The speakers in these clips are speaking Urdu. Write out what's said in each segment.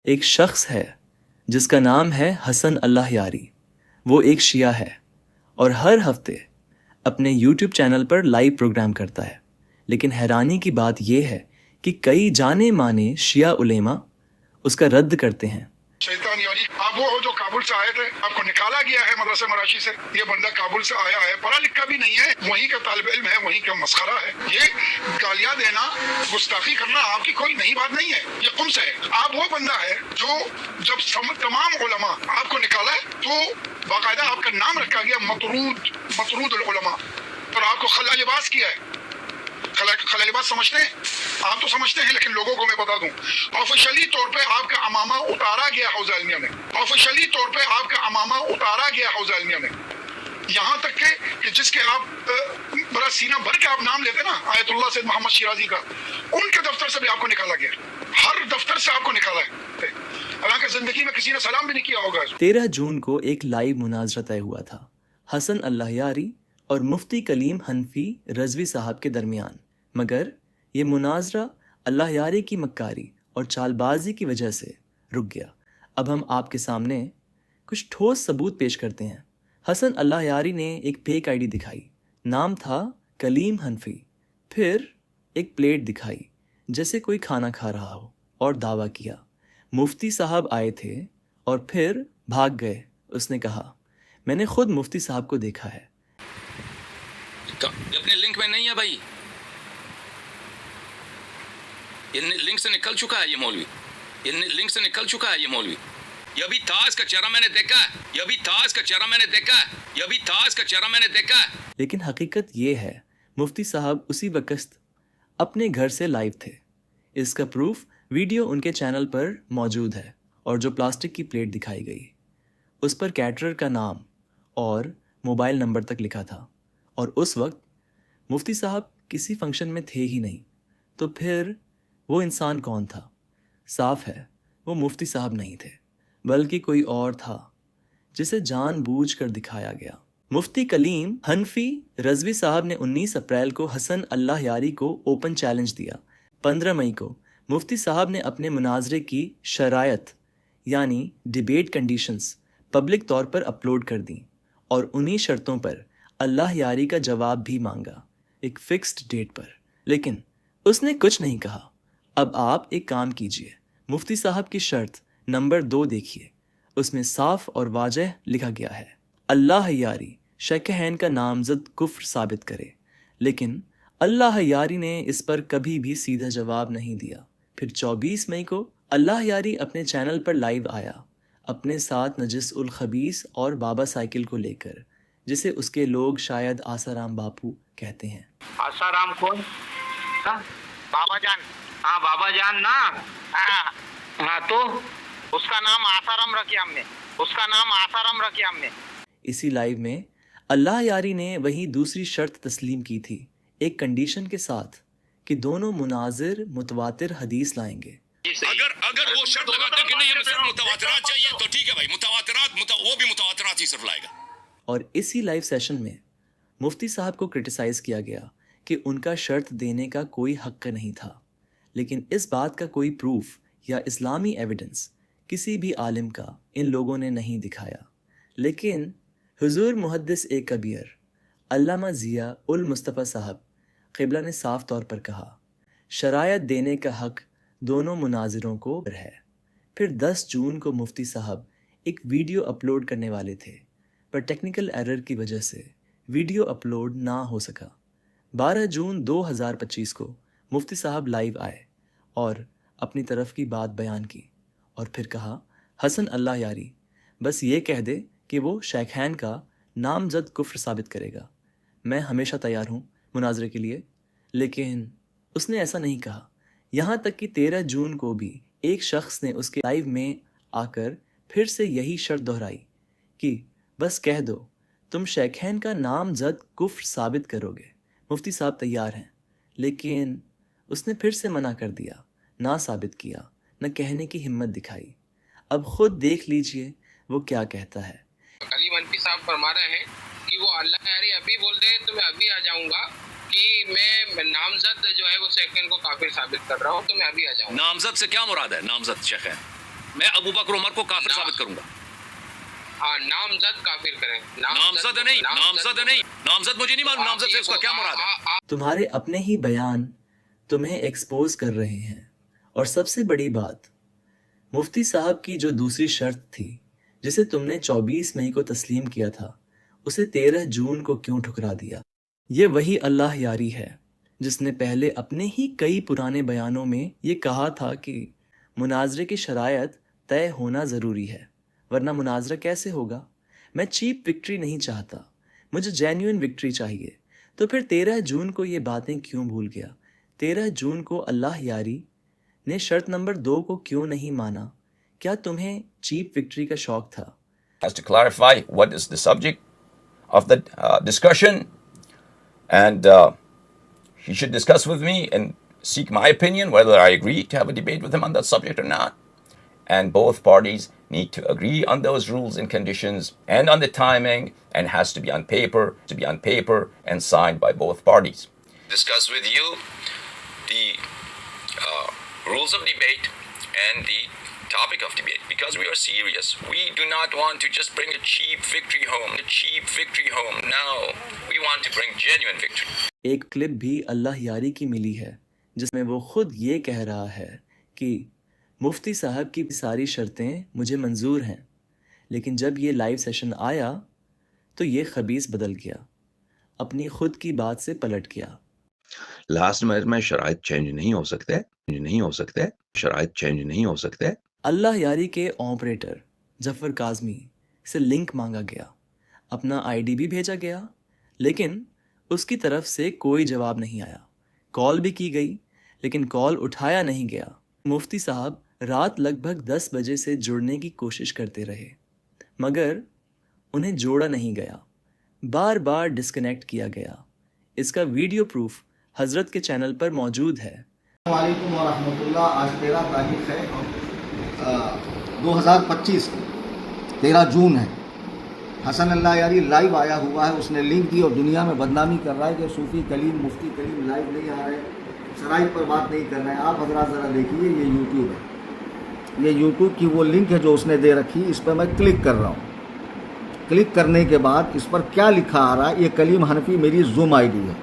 ایک شخص ہے جس کا نام ہے حسن اللہ یاری. وہ ایک شیعہ ہے اور ہر ہفتے اپنے یوٹیوب چینل پر لائیو پروگرام کرتا ہے. لیکن حیرانی کی بات یہ ہے کہ کئی جانے مانے شیعہ علماء اس کا رد کرتے ہیں. شیطان یاری آپ وہ ہو جو کابل سے آئے تھے، آپ کو نکالا گیا ہے مدرسہ مراشی سے. یہ بندہ کابل سے آیا ہے، پڑھا لکھا بھی نہیں ہے، وہیں کا طالب علم ہے، وہیں کا مسخرہ ہے. یہ گالیاں دینا، گستاخی کرنا آپ کی کوئی نئی بات نہیں ہے، یہ قم سے ہے. آپ وہ بندہ ہے جو جب تمام علماء آپ کو نکالا ہے تو باقاعدہ آپ کا نام رکھا گیا مطرود العلماء، اور آپ کو خلا لباس کیا ہے. خلا لباس سمجھتے ہیں آپ؟ تو سمجھتے ہیں، لیکن لوگوں کو میں بتا دوں، آفیشلی طور پہ آپ کا امامہ اتارا گیا حوض علمیہ میں. آفیشلی طور پہ آپ کا امامہ اتارا گیا حوض علمیہ میں. یہاں تک کہ جس کے آپ بڑا سینہ بھر کے آپ نام لیتے نا، آیت اللہ سید محمد شیرازی کا، ان کے دفتر سے بھی آپ کو نکالا گیا. ہر دفتر سے آپ کو نکالا ہے. حالانکہ زندگی میں کسی نے سلام بھی نہیں کیا ہوگا. 13 جون کو ایک لائیو مناظرہ طے ہوا تھا حسن اللہ یاری اور مفتی کلیم حنفی رضوی صاحب کے درمیان، مگر یہ مناظرہ اللہ یاری کی مکاری اور چال بازی کی وجہ سے رک گیا. اب ہم آپ کے سامنے کچھ ٹھوس ثبوت پیش کرتے ہیں. حسن اللہ یاری نے ایک فیک آئی ڈی دکھائی، نام تھا کلیم حنفی. پھر ایک پلیٹ دکھائی جیسے کوئی کھانا کھا رہا ہو اور دعویٰ کیا مفتی صاحب آئے تھے، اور پھر بھاگ گئے. اس نے کہا میں نے خود مفتی صاحب کو دیکھا ہے. اپنے لنک میں نہیں ہے بھائی، یہ لنک سے نکل چکا ہے. یہ مولوی یہ لنک سے نکل چکا ہے. یہ مولوی یہ بھی تھا، اس کا چہرہ میں نے دیکھا ہے. یہ بھی تھا، اس کا چہرہ میں نے دیکھا ہے. یہ بھی تھا، اس کا چہرہ میں نے دیکھا ہے. لیکن حقیقت یہ ہے مفتی صاحب اسی وقت اپنے گھر سے لائیو تھے. اس کا پروف ویڈیو ان کے چینل پر موجود ہے، اور جو پلاسٹک کی پلیٹ دکھائی گئی اس پر کیٹرر کا نام اور موبائل نمبر تک لکھا تھا، اور اس وقت مفتی صاحب کسی فنکشن میں تھے ہی نہیں. تو پھر وہ انسان کون تھا؟ صاف ہے وہ مفتی صاحب نہیں تھے، بلکہ کوئی اور تھا جسے جان بوجھ کر دکھایا گیا. مفتی کلیم حنفی رضوی صاحب نے 19 اپریل کو حسن اللہ یاری کو اوپن چیلنج دیا. 15 مئی کو مفتی صاحب نے اپنے مناظرے کی شرائط یعنی ڈیبیٹ کنڈیشنز پبلک طور پر اپلوڈ کر دیں، اور انہی شرطوں پر اللہ یاری کا جواب بھی مانگا ایک فکسڈ ڈیٹ پر. لیکن اس نے کچھ نہیں کہا. اب آپ ایک کام کیجئے، مفتی صاحب کی شرط نمبر 2 دیکھیے. اس میں صاف اور واضح لکھا گیا ہے اللہ یاری شیخین کا نامزد کفر ثابت کرے. لیکن اللہ یاری نے اس پر کبھی بھی سیدھا جواب نہیں دیا. پھر 24 مئی کو اللہ یاری اپنے چینل پر لائیو آیا اپنے ساتھ نجس الخبیث اور بابا سائیکل کو لے کر، جسے اس کے لوگ شاید آسارام باپو کہتے ہیں. آسارام کون؟ بابا جان. ہاں بابا جان نا. ہاں تو اس کا نام آسارام رکھیا ہم نے. اس کا نام آسارام رکھیا ہم نے. اسی لائیو میں اللہ یاری نے وہی دوسری شرط تسلیم کی تھی، ایک کنڈیشن کے ساتھ کہ دونوں مناظر متواتر حدیث لائیں گے. اگر وہ شرط لگاتے کہ نہیں ہمیں صرف متواترات چاہیے تو ٹھیک ہے بھائی، متواترات وہ بھی متواترات ہی صرف لائے گا. اور اسی لائیو سیشن میں مفتی صاحب کو کرٹیسائز کیا گیا کہ ان کا شرط دینے کا کوئی حق نہیں تھا. لیکن اس بات کا کوئی پروف یا اسلامی ایویڈنس کسی بھی عالم کا ان لوگوں نے نہیں دکھایا. لیکن حضور محدث کبیر علامہ ضیاء المصطفیٰ صاحب قبلہ نے صاف طور پر کہا شرائط دینے کا حق دونوں مناظروں کو ہے. پھر 10 جون کو مفتی صاحب ایک ویڈیو اپلوڈ کرنے والے تھے، پر ٹیکنیکل ایرر کی وجہ سے ویڈیو اپلوڈ نہ ہو سکا. 12 جون 2025 کو مفتی صاحب لائیو آئے اور اپنی طرف کی بات بیان کی، اور پھر کہا حسن اللہ یاری بس یہ کہہ دے کہ وہ شیخین کا نامزد کفر ثابت کرے گا، میں ہمیشہ تیار ہوں مناظرے کے لیے. لیکن اس نے ایسا نہیں کہا. یہاں تک کہ 13 جون کو بھی ایک شخص نے اس کے لائیو میں آ کر پھر سے یہی شرط دہرائی کہ بس کہہ دو تم شیخین کا نامزد کفر ثابت کرو گے. مفتی صاحب تیار ہیں، لیکن اس نے پھر سے منع کر دیا، نہ ثابت کیا، نہ کہنے کی ہمت دکھائی. اب خود دیکھ لیجئے وہ کیا کہتا ہے. کلیم حنفی صاحب فرما رہے ہیں کہ وہ اللہ یاری ابھی بول دے تو میں ابھی آ جاؤں گا، کہ میں نامزد جو ہے وہ شیخین کو کافر ثابت کر رہا ہوں، تو میں ابھی آ جاؤں گا. نامزد سے کیا مراد ہے؟ نامزد شیخین میں ابو بکر عمر کو کافر ثابت کروں گا. ہاں نامزد کافر کریں. نامزد نہیں, نامزد مجھے نہیں معلوم نامزد سے اس کا کیا مراد ہے. تمہارے اپنے ہی بیان تمہیں ایکسپوز کر رہے ہیں. اور سب سے بڑی بات، مفتی صاحب کی جو دوسری شرط تھی جسے تم نے 24 مئی کو تسلیم کیا تھا، اسے 13 جون کو کیوں ٹھکرا دیا؟ یہ وہی اللہ یاری ہے جس نے پہلے اپنے ہی کئی پرانے بیانوں میں یہ کہا تھا کہ مناظرے کی شرائط طے ہونا ضروری ہے، ورنہ مناظرہ کیسے ہوگا؟ میں چیپ وکٹری نہیں چاہتا، مجھے جینیون وکٹری چاہیے. تو پھر 13 جون کو یہ باتیں کیوں بھول گیا؟ 13 جون کو اللہ یاری نے شرط نمبر 2 کو کیوں نہیں مانا؟ کیا تمہیں چیپ وکٹری کا شوق تھا؟ Has to clarify what is the subject of the discussion, and he should discuss with me and seek my opinion whether I agree to have a debate with him on that subject or not. And both parties need to agree on those rules and conditions and on the timing, and has to be on paper and signed by both parties. Discuss with you the rules of debate and the topic of debate, because we are serious. We do not want to just bring a cheap victory home. No, we want to bring genuine victory. ایک کلپ بھی اللہ یاری کی ملی ہے جس میں وہ خود یہ کہہ رہا ہے کہ مفتی صاحب کی ساری شرطیں مجھے منظور ہیں، لیکن جب یہ لائیو سیشن آیا تو یہ خبیث بدل گیا، اپنی خود کی بات سے پلٹ گیا. لاسٹ میں شرائط چینج نہیں ہو سکتے. اللہ یاری کے آپریٹر ظفر کاظمی سے لنک مانگا گیا، اپنا آئی ڈی بھی بھیجا گیا، لیکن اس کی طرف سے کوئی جواب نہیں آیا. کال بھی کی گئی لیکن کال اٹھایا نہیں گیا. مفتی صاحب رات لگ بھگ 10 بجے سے جڑنے کی کوشش کرتے رہے مگر انہیں جوڑا نہیں گیا، بار بار ڈسکنیکٹ کیا گیا. اس کا ویڈیو پروف حضرت کے چینل پر موجود ہے. السلام علیکم ورحمۃ اللہ. آج 13 تاریخ ہے 2025 13 جون ہے. حسن اللہ یاری لائیو آیا ہوا ہے، اس نے لنک دی اور دنیا میں بدنامی کر رہا ہے کہ صوفی کلیم مفتی کلیم لائیو نہیں آ رہے، شرائط پر بات نہیں کر رہے ہیں. آپ حضرات ذرا دیکھیے، یہ یوٹیوب ہے، یہ یوٹیوب کی وہ لنک ہے جو اس نے دے رکھی. اس پر میں کلک کر رہا ہوں. کلک کرنے کے بعد اس پر کیا لکھا آ رہا ہے؟ یہ کلیم حنفی میری زوم آئی ڈی ہے.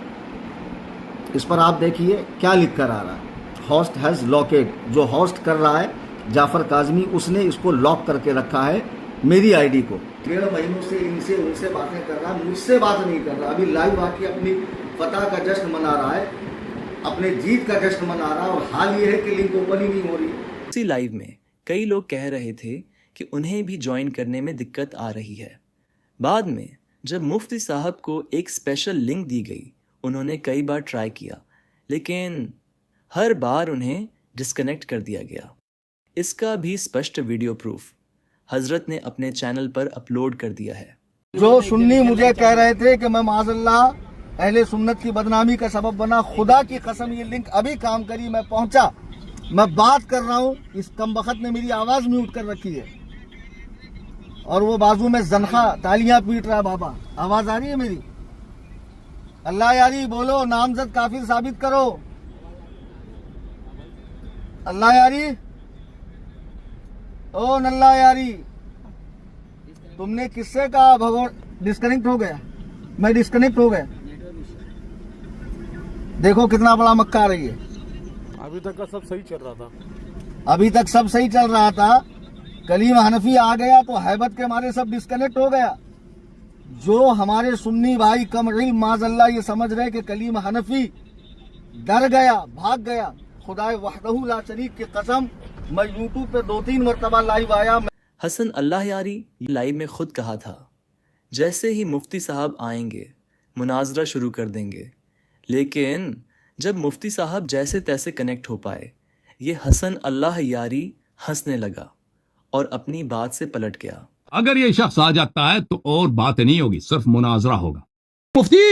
اس پر آپ دیکھیے کیا لکھ کر آ رہا ہے. Host has locked. جو ہوسٹ کر رہا ہے جعفر کاظمی، اس نے اس کو لاک کر کے رکھا ہے میری آئی ڈی کو. 1.5 مہینوں سے ان سے باتیں کر رہا ہے، مجھ سے بات نہیں کر رہا. ابھی لائیو آ کے اپنی فتح کا جشن منا رہا ہے، اپنے جیت کا جشن منا رہا ہے، اور حال یہ ہے کہ لنک اوپن ہی نہیں ہو رہی. اسی لائیو میں کئی لوگ کہہ رہے تھے کہ انہیں بھی جوائن کرنے میں دقت آ رہی ہے. بعد میں جب مفتی صاحب کو ایک اسپیشل لنک دی گئی، انہوں نے کئی بار ٹرائی کیا لیکن ہر بار انہیں ڈسکنیکٹ کر دیا گیا. اس کا بھی اسپشٹ ویڈیو پروف حضرت نے اپنے چینل پر اپلوڈ کر دیا ہے. جو سنی مجھے کہہ رہے تھے کہ میں معاذ اللہ اہل سنت کی بدنامی کا سبب بنا، خدا کی قسم یہ لنک ابھی کام کری، میں پہنچا، میں بات کر رہا ہوں، اس کمبخت نے میری آواز میوٹ کر رکھی ہے اور وہ بازو میں زنخہ تالیاں پیٹ رہا ہے. بابا آواز آ رہی ہے میری؟ اللہ یاری بولو، نامزد کافر ثابت کرو. اللہ یاری، او نلہ یاری، تم نے کس سے کہا بھگوان ڈسکنیکٹ ہو گیا؟ میں ڈسکنیکٹ ہو گیا. دیکھو کتنا بڑا مکہ آ رہی ہے. ابھی تک کا سب صحیح چل رہا تھا. ابھی تک سب صحیح چل رہا تھا. کلیم حنفی آ گیا تو ہیبت کے مارے سب ڈسکنیکٹ ہو گیا. جو ہمارے سنی بھائی کم علم معاذ اللہ یہ سمجھ رہے کہ کلیم حنفی ڈر گیا، بھاگ گیا، خدائے وحدہ لا شریک کی قسم میں یوٹیوب پہ 2-3 مرتبہ لائیو آیا. حسن اللہ یاری لائیو میں خود کہا تھا جیسے ہی مفتی صاحب آئیں گے مناظرہ شروع کر دیں گے، لیکن جب مفتی صاحب جیسے تیسے کنیکٹ ہو پائے، یہ حسن اللہ یاری ہنسنے لگا اور اپنی بات سے پلٹ گیا. اگر یہ شخص آ جاتا ہے تو اور بات نہیں ہوگی، صرف مناظرہ ہوگا. مفتی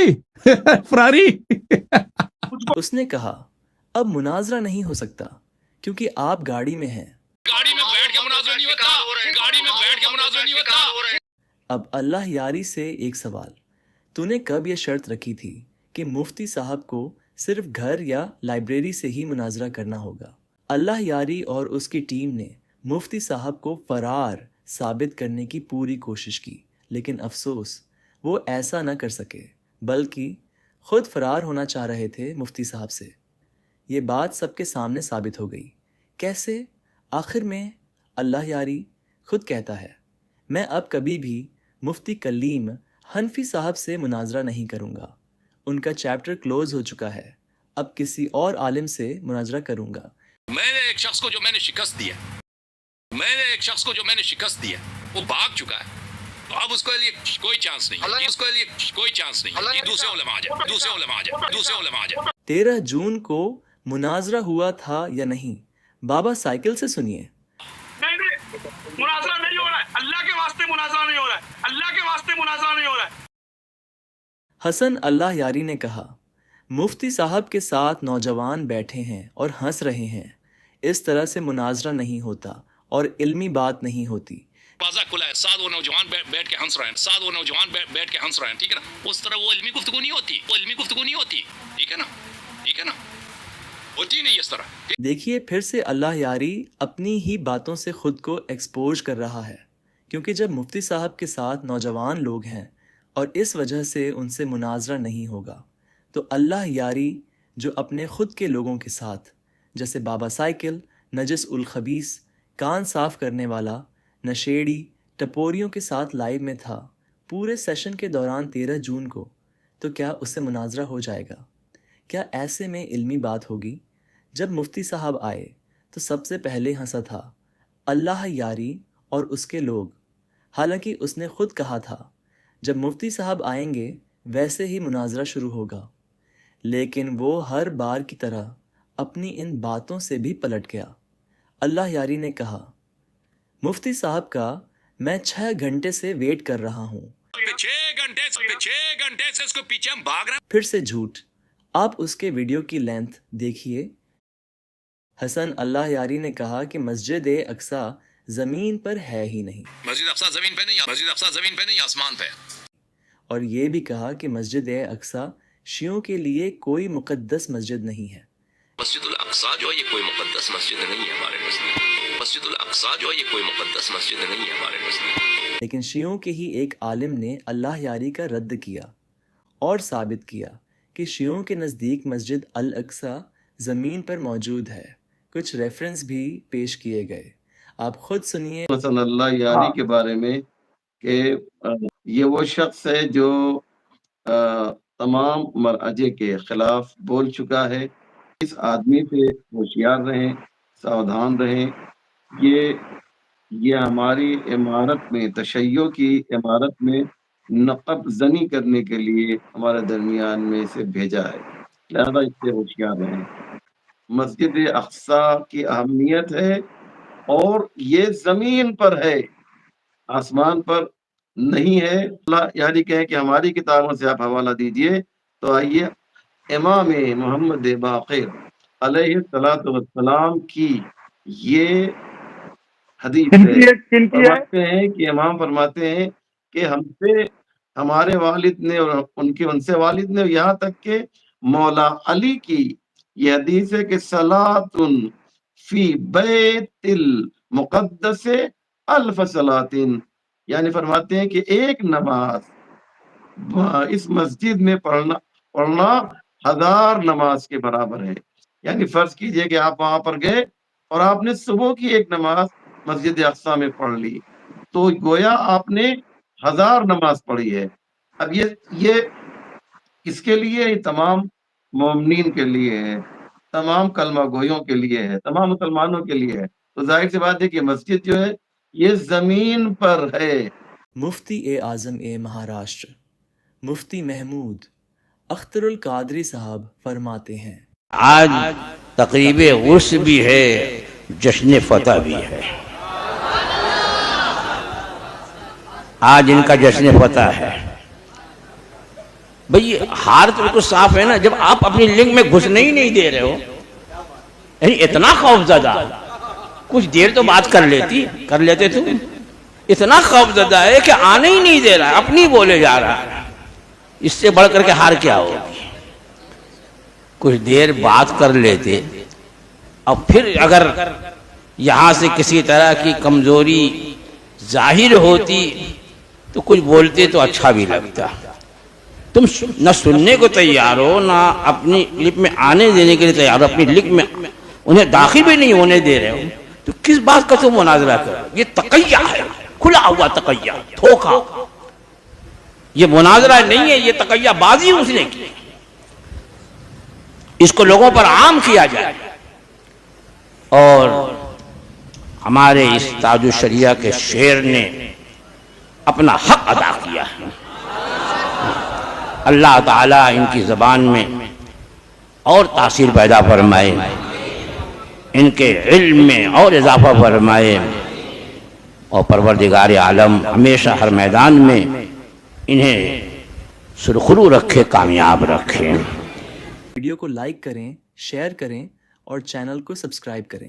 فراری اس نے کہا اب مناظرہ نہیں ہو سکتا کیونکہ آپ گاڑی میں ہیں. گاڑی میں بیٹھ کے مناظرہ نہیں ہوتا. اب اللہ یاری سے ایک سوال، تو نے کب یہ شرط رکھی تھی کہ مفتی صاحب کو صرف گھر یا لائبریری سے ہی مناظرہ کرنا ہوگا؟ اللہ یاری اور اس کی ٹیم نے مفتی صاحب کو فرار ثابت کرنے کی پوری کوشش کی، لیکن افسوس وہ ایسا نہ کر سکے، بلکہ خود فرار ہونا چاہ رہے تھے مفتی صاحب سے۔ یہ بات سب کے سامنے ثابت ہو گئی۔ کیسے؟ آخر میں اللہ یاری خود کہتا ہے، میں اب کبھی بھی مفتی کلیم حنفی صاحب سے مناظرہ نہیں کروں گا، ان کا چیپٹر کلوز ہو چکا ہے، اب کسی اور عالم سے مناظرہ کروں گا۔ میں نے ایک شخص کو جو میں نے شکست دیا وہ بھاگ چکا ہے، تو اب اس کے لیے کوئی چانس نہیں ہے، یہ دوسرے علماء آ جائے۔ 13 جون کو مناظرہ ہوا تھا یا نہیں؟ بابا سائیکل سے سنیے۔ نہیں مناظرہ نہیں ہو رہا ہے، اللہ کے واسطے مناظرہ نہیں ہو رہا ہے۔ حسن اللہ یاری نے کہا، مفتی صاحب کے ساتھ نوجوان بیٹھے ہیں اور ہنس رہے ہیں، اس طرح سے مناظرہ نہیں ہوتا اور علمی بات نہیں ہوتی۔ بازا کھلا ہے، ساتھ وہ نوجوان بیٹھ کے ہنس رہے ہیں، ٹھیک ہے نا؟ اس طرح وہ علمی گفتگو نہیں ہوتی، ٹھیک ہے نا؟ ہوتی نہیں اس طرح۔ دیکھیے پھر سے اللہ یاری اپنی ہی باتوں سے خود کو ایکسپوز کر رہا ہے، کیونکہ جب مفتی صاحب کے ساتھ نوجوان لوگ ہیں اور اس وجہ سے ان سے مناظرہ نہیں ہوگا، تو اللہ یاری جو اپنے خود کے لوگوں کے ساتھ، جیسے بابا سائیکل، نجس الخبیث، کان صاف کرنے والا، نشیڑی، ٹپوریوں کے ساتھ لائیو میں تھا پورے سیشن کے دوران 13 جون کو، تو کیا اس سے مناظرہ ہو جائے گا؟ کیا ایسے میں علمی بات ہوگی؟ جب مفتی صاحب آئے تو سب سے پہلے ہنسا تھا اللہ یاری اور اس کے لوگ، حالانکہ اس نے خود کہا تھا جب مفتی صاحب آئیں گے ویسے ہی مناظرہ شروع ہوگا، لیکن وہ ہر بار کی طرح اپنی ان باتوں سے بھی پلٹ گیا۔ اللہ یاری نے کہا، مفتی صاحب کا میں 6 گھنٹے سے ویٹ کر رہا ہوں، 6 گھنٹے سے اس کو پیچھے ہم بھاگ رہے ہیں۔ پھر سے جھوٹ۔ آپ اس کے ویڈیو کی لینتھ دیکھیے۔ حسن اللہ یاری نے کہا کہ مسجد اقصیٰ زمین پر ہے ہی نہیں، مسجد اقصیٰ زمین پہ نہیں، آسمان پہ۔ اور یہ بھی کہا کہ مسجد اقصیٰ شیعوں کے لیے کوئی مقدس مسجد نہیں ہے۔ مسجد الاقصیٰ جو ہے یہ کوئی مقدس مسجد نہیں ہے ہمارے نزدیک۔ لیکن شیعوں کے ہی ایک عالم نے اللہ یاری کا رد کیا اور ثابت کیا کہ شیعوں کے نزدیک مسجد الاقصیٰ زمین پر موجود ہے۔ کچھ ریفرنس بھی پیش کیے گئے، آپ خود سنیے۔ حسن اللہ یاری کے بارے میں کہ یہ وہ شخص ہے جو تمام مرجع کے خلاف بول چکا ہے۔ اس آدمی سے ہوشیار رہیں، ساودھان رہیں۔ یہ ہماری عمارت میں، تشیع کی عمارت میں نقب زنی کرنے کے لیے ہمارے درمیان میں سے بھیجا ہے، لہذا اس سے ہوشیار رہیں۔ مسجد اقصیٰ کی اہمیت ہے اور یہ زمین پر ہے، آسمان پر نہیں ہے۔ اللہ یعنی کہیں کہ ہماری کتابوں سے آپ حوالہ دیجئے تو آئیے امام محمد باقر علیہ السلام کی یہ حدیث ہے۔ فرماتے ہیں کہ امام فرماتے ہیں کہ ہم سے ہمارے والد نے اور ان سے والد نے، یہاں تک کہ مولا علی کی یہ حدیث ہے کہ صلاۃ فی بیت المقدس الف صلاۃ، یعنی فرماتے ہیں کہ ایک نماز اس مسجد میں پڑھنا 1000 نماز کے برابر ہے۔ یعنی فرض کیجئے کہ آپ وہاں پر گئے اور آپ نے صبح کی ایک نماز مسجد اقصیٰ میں پڑھ لی، تو گویا آپ نے 1000 نماز پڑھی ہے۔ اب یہ اس کے لیے تمام مومنین کے لیے ہے، تمام کلمہ گویوں کے لیے ہے، تمام مسلمانوں کے لیے ہے۔ تو ظاہر سی بات ہے کہ مسجد جو ہے یہ زمین پر ہے۔ مفتی اعظم مہاراشٹر مفتی محمود اختر القادری صاحب فرماتے ہیں، آج تقریب عرس بھی ہے، جشن فتح بھی ہے۔ آج ان کا جشن فتح ہے۔ بھئی ہار تو بالکل صاف ہے نا، جب آپ اپنی لنک میں گھسنے ہی نہیں دے رہے ہو، یعنی اتنا خوف زدہ، کچھ دیر تو بات کر لیتے تم، اتنا خوف زدہ ہے کہ آنے ہی نہیں دے رہا، اپنی بولے جا رہا ہے۔ اس سے بڑھ کر کے ہار کیا ہوگی؟ کچھ دیر بات کر لیتے، اب پھر اگر یہاں سے کسی طرح کی کمزوری ظاہر ہوتی تو کچھ بولتے تو اچھا بھی لگتا. تم نہ سننے کو تیار ہو، نہ اپنی کلپ میں آنے دینے کے لیے تیار ہو، اپنی لنک میں انہیں داخل بھی نہیں ہونے دے رہے ہو، تو کس بات کا تم مناظرہ کرو؟ یہ تقیہ ہے، کھلا ہوا تقیہ، دھوکہ. یہ مناظرہ نہیں ہے، یہ تقیہ بازی اس نے کی. اس کو لوگوں پر عام کیا جائے. اور ہمارے اس تاج الشریعہ کے شعر نے اپنا حق ادا کیا ہے. اللہ تعالیٰ ان کی زبان میں اور تاثیر پیدا فرمائے، ان کے علم میں اور اضافہ فرمائے، اور پروردگار عالم ہمیشہ ہر میدان میں انہیں سرخرو رکھے، کامیاب رکھے. ویڈیو کو لائک کریں، شیئر کریں اور چینل کو سبسکرائب کریں.